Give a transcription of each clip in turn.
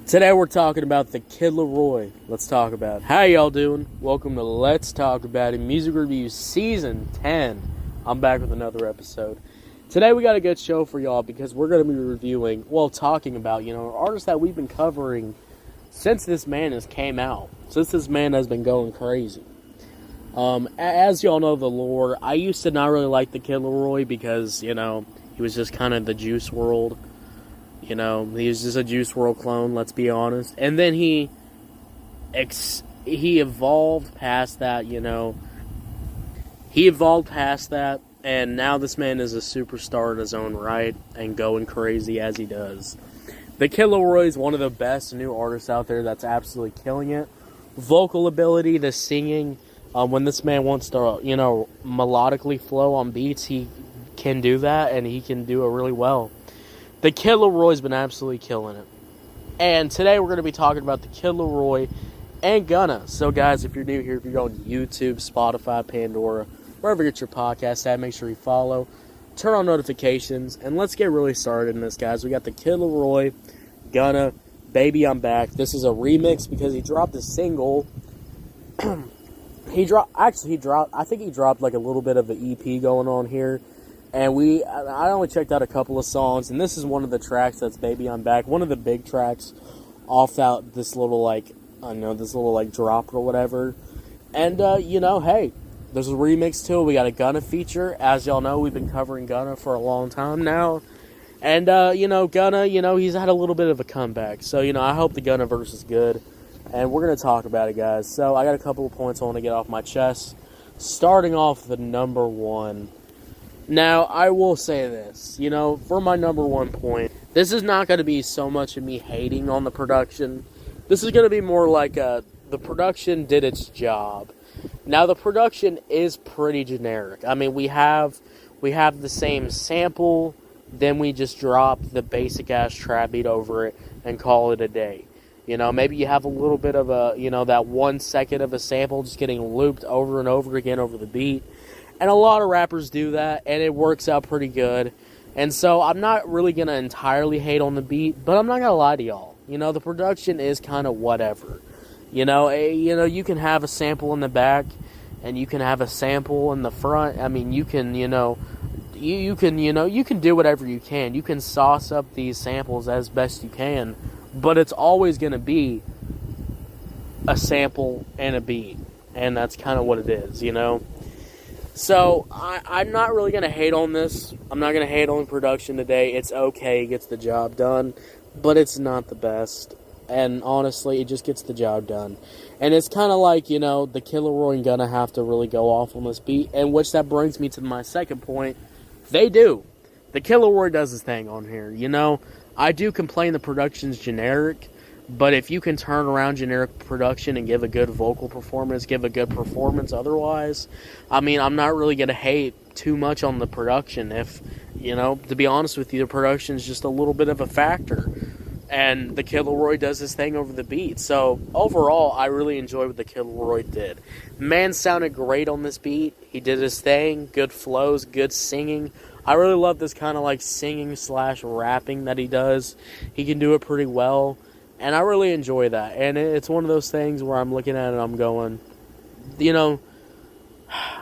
Today we're talking about the Kid LAROI. Let's talk about it. How y'all doing? Welcome to Let's Talk About It Music Review Season 10. I'm back with another episode. Today we got a good show for y'all because we're going to be reviewing, talking about, artists that we've been covering since this man has came out. Since this man has been going crazy. As y'all know the lore, I used to not really like the Kid LAROI because, he was just kind of the Juice WRLD. He was just a Juice WRLD clone, let's be honest. And then he evolved past that, He evolved past that, and now this man is a superstar in his own right and going crazy as he does. The Kid LAROI is one of the best new artists out there that's absolutely killing it. Vocal ability, the singing, when this man wants to, melodically flow on beats, he can do that, and he can do it really well. The Kid LAROI's been absolutely killing it. And today we're going to be talking about the Kid LAROI and Gunna. So guys, if you're new here, if you're on YouTube, Spotify, Pandora, wherever you get your podcast at, make sure you follow, turn on notifications, and let's get really started in this, guys. We got the Kid LAROI, Gunna, Baby I'm Back. This is a remix because he dropped a single. I think he dropped like a little bit of an EP going on here. And I only checked out a couple of songs, and this is one of the tracks that's Baby I'm Back. One of the big tracks off out this little, drop or whatever. And, hey, there's a remix to it. We got a Gunna feature. As y'all know, we've been covering Gunna for a long time now. And, Gunna, he's had a little bit of a comeback. So, I hope the Gunna verse is good. And we're going to talk about it, guys. So, I got a couple of points I want to get off my chest. Starting off the number one. Now, I will say this, for my number one point, this is not going to be so much of me hating on the production. This is going to be more like the production did its job. Now, the production is pretty generic. I mean, we have the same sample, then we just drop the basic-ass trap beat over it and call it a day. Maybe you have a little bit of that 1 second of a sample just getting looped over and over again over the beat. And a lot of rappers do that, and it works out pretty good. And so I'm not really going to entirely hate on the beat, but I'm not going to lie to y'all. The production is kind of whatever. You can have a sample in the back, and you can have a sample in the front. I mean, you can, you can do whatever you can. You can sauce up these samples as best you can, but it's always going to be a sample and a beat. And that's kind of what it is, So, I'm not really going to hate on this. I'm not going to hate on production today. It's okay. It gets the job done. But it's not the best. And honestly, it just gets the job done. And it's kind of like, the Kid LAROI and Gunna have to really go off on this beat. And which that brings me to my second point. They do. The Kid LAROI does his thing on here. I do complain the production's generic. But if you can turn around generic production and give a good vocal performance, give a good performance otherwise, I mean, I'm not really going to hate too much on the production. If, to be honest with you, the production is just a little bit of a factor. And the Kid LAROI does his thing over the beat. So, overall, I really enjoyed what the Kid LAROI did. Man sounded great on this beat. He did his thing. Good flows, good singing. I really love this kind of like singing/rapping that he does. He can do it pretty well. And I really enjoy that. And it's one of those things where I'm looking at it and I'm going,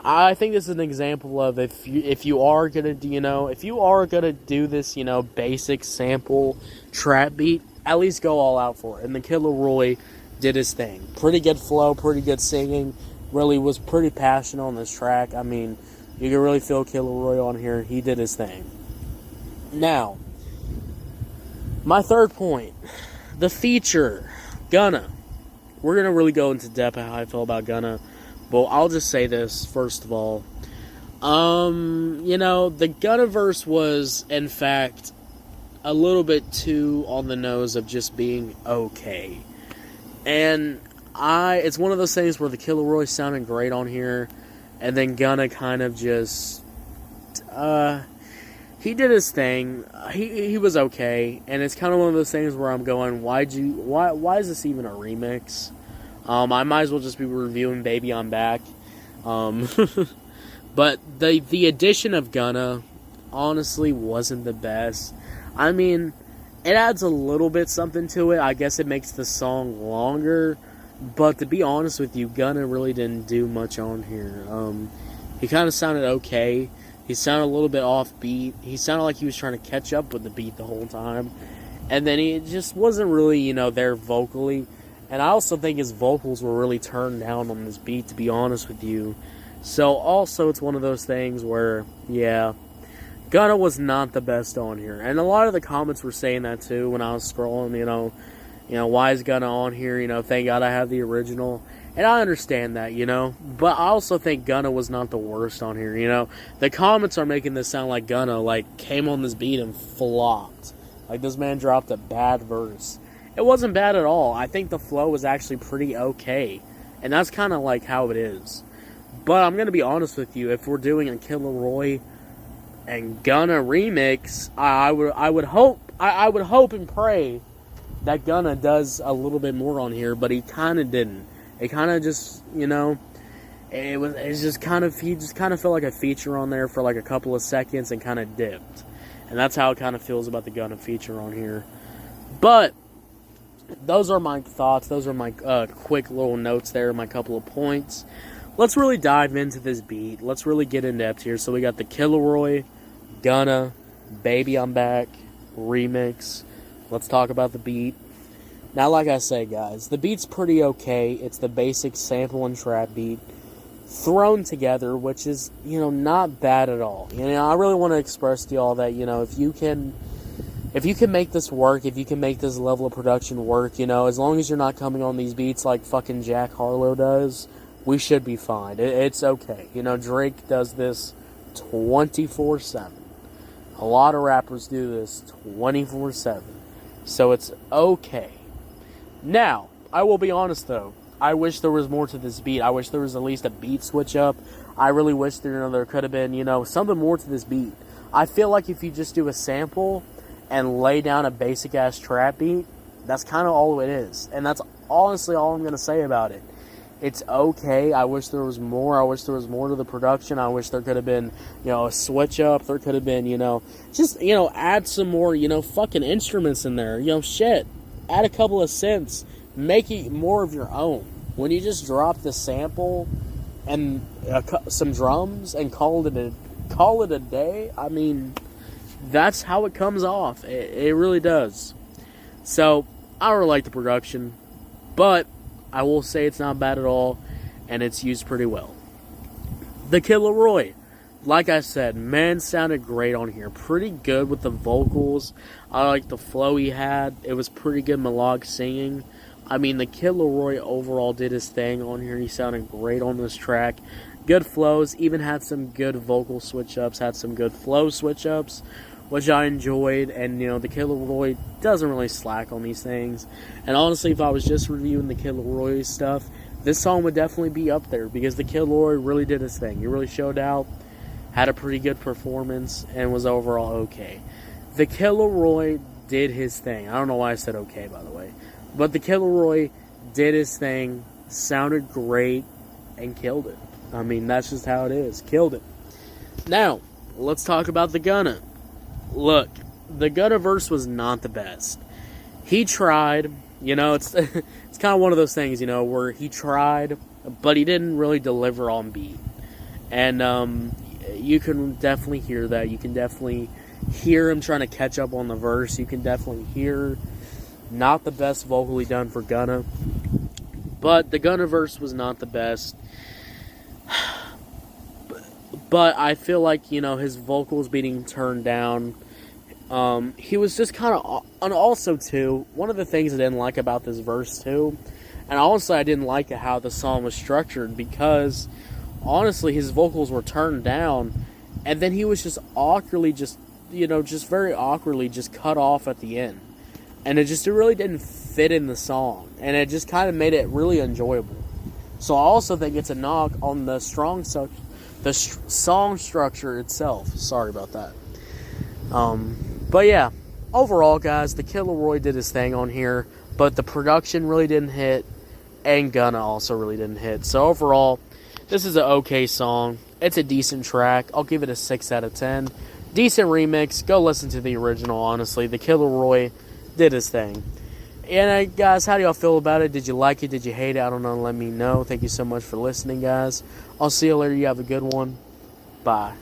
I think this is an example of if you are gonna do this, basic sample trap beat, at least go all out for it. And the Kid LAROI did his thing. Pretty good flow, pretty good singing. Really was pretty passionate on this track. I mean, you can really feel Kid LAROI on here. He did his thing. Now, my third point. The feature, Gunna. We're going to really go into depth how I feel about Gunna. But I'll just say this, first of all. The Gunna verse was, in fact, a little bit too on the nose of just being okay. And it's one of those things where the Kid LAROI sounded great on here. And then Gunna kind of just, he did his thing. He was okay, and it's kind of one of those things where I'm going, why is this even a remix? I might as well just be reviewing Baby I'm Back. But the addition of Gunna honestly wasn't the best. I mean, It adds a little bit something to it. I guess it makes the song longer. But to be honest with you, Gunna really didn't do much on here. He kind of sounded okay. He sounded a little bit offbeat. He sounded like he was trying to catch up with the beat the whole time. And then he just wasn't really, there vocally. And I also think his vocals were really turned down on this beat, to be honest with you. So also it's one of those things where, yeah, Gunna was not the best on here. And a lot of the comments were saying that too when I was scrolling, why is Gunna on here? Thank God I have the original. And I understand that, But I also think Gunna was not the worst on here, The comments are making this sound like Gunna, came on this beat and flopped. This man dropped a bad verse. It wasn't bad at all. I think the flow was actually pretty okay. And that's kind of how it is. But I'm going to be honest with you. If we're doing a LAROI and Gunna remix, I would hope and pray that Gunna does a little bit more on here. But he kind of didn't. It kind of just, he just kind of felt like a feature on there for a couple of seconds and kind of dipped. And that's how it kind of feels about the Gunna feature on here. But those are my thoughts. Those are my quick little notes there, my couple of points. Let's really dive into this beat. Let's really get in depth here. So we got the LAROI, Gunna, Baby I'm Back, remix. Let's talk about the beat. Now, like I say, guys, the beat's pretty okay. It's the basic sample and trap beat thrown together, which is, not bad at all. I really want to express to y'all that, if you can make this work, if you can make this level of production work, as long as you're not coming on these beats like fucking Jack Harlow does, we should be fine. It's okay. Drake does this 24/7. A lot of rappers do this 24/7. So it's okay. Now, I will be honest though. I wish there was more to this beat. I wish there was at least a beat switch up. I really wish there could have been, something more to this beat. I feel like if you just do a sample and lay down a basic-ass trap beat, that's kind of all it is. And that's honestly all I'm going to say about it. It's okay. I wish there was more. I wish there was more to the production. I wish there could have been, a switch up. There could have been, just, add some more, fucking instruments in there. Shit. Add a couple of synths. Make it more of your own. When you just drop the sample and some drums and call it a day, I mean, that's how it comes off. It really does. So, I really like the production, but I will say it's not bad at all, and it's used pretty well. The LAROI, like I said, man, sounded great on here. Pretty good with the vocals. I like the flow he had. It was pretty good melodic singing. I mean, the LAROI overall did his thing on here. He sounded great on this track. Good flows, even had some good vocal switch-ups, had some good flow switch-ups, which I enjoyed. And, the LAROI doesn't really slack on these things. And honestly, if I was just reviewing the LAROI stuff, this song would definitely be up there, because the LAROI really did his thing. He really showed out, had a pretty good performance, and was overall okay. The LAROI did his thing. I don't know why I said okay, by the way. But the LAROI did his thing, sounded great, and killed it. I mean, that's just how it is. Killed it. Now, let's talk about the Gunna. Look, the Gunna verse was not the best. He tried, it's it's kind of one of those things, where he tried, but he didn't really deliver on beat. And you can definitely hear that. You can definitely hear him trying to catch up on the verse. You can definitely hear not the best vocally done for Gunna. But the Gunna verse was not the best. But I feel like, his vocals being turned down. He was just kind of... And also, too, one of the things I didn't like about this verse, too, and honestly, I didn't like how the song was structured, because, honestly, his vocals were turned down, and then he was just awkwardly, just very awkwardly just cut off at the end. And it really didn't fit in the song. And it just kind of made it really enjoyable. So I also think it's a knock on the song structure itself. Sorry about that. But yeah, overall, guys, the LAROI did his thing on here. But the production really didn't hit. And Gunna also really didn't hit. So overall, this is an okay song. It's a decent track. I'll give it a 6 out of 10. Decent remix. Go listen to the original, honestly. The LAROI did his thing. And guys, how do y'all feel about it? Did you like it? Did you hate it? I don't know. Let me know. Thank you so much for listening, guys. I'll see you later. You have a good one. Bye.